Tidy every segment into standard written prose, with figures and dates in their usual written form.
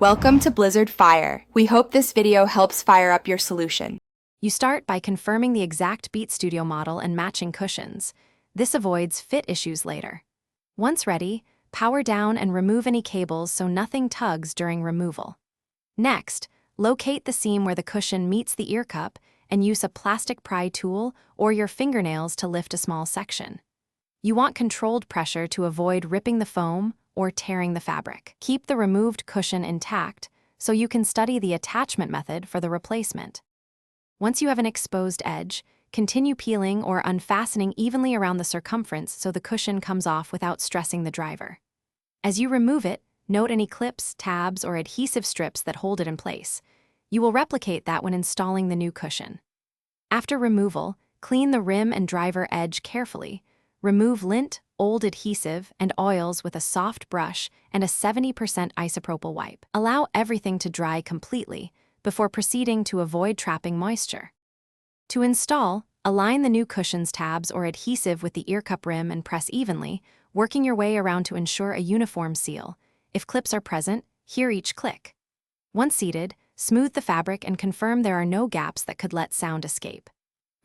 Welcome to Blizzard Fire. We hope this video helps fire up your solution. You start by confirming the exact Beat Studio model and matching cushions. This avoids fit issues later. Once ready, power down and remove any cables so nothing tugs during removal. Next, locate the seam where the cushion meets the ear cup and use a plastic pry tool or your fingernails to lift a small section. You want controlled pressure to avoid ripping the foam or tearing the fabric. Keep the removed cushion intact so you can study the attachment method for the replacement. Once you have an exposed edge, continue peeling or unfastening evenly around the circumference so the cushion comes off without stressing the driver. As you remove it, note any clips, tabs, or adhesive strips that hold it in place. You will replicate that when installing the new cushion. After removal, clean the rim and driver edge carefully. Remove lint, old adhesive, and oils with a soft brush and a 70% isopropyl wipe. Allow everything to dry completely before proceeding to avoid trapping moisture. To install, align the new cushion's tabs or adhesive with the ear cup rim and press evenly, working your way around to ensure a uniform seal. If clips are present, hear each click. Once seated, smooth the fabric and confirm there are no gaps that could let sound escape.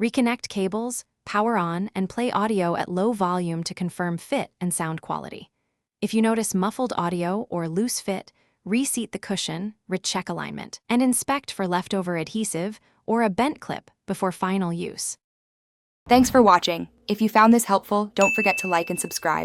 Reconnect cables, power on, and play audio at low volume to confirm fit and sound quality. If you notice muffled audio or loose fit, reseat the cushion, recheck alignment, and inspect for leftover adhesive or a bent clip before final use. Thanks for watching. If you found this helpful, don't forget to like and subscribe.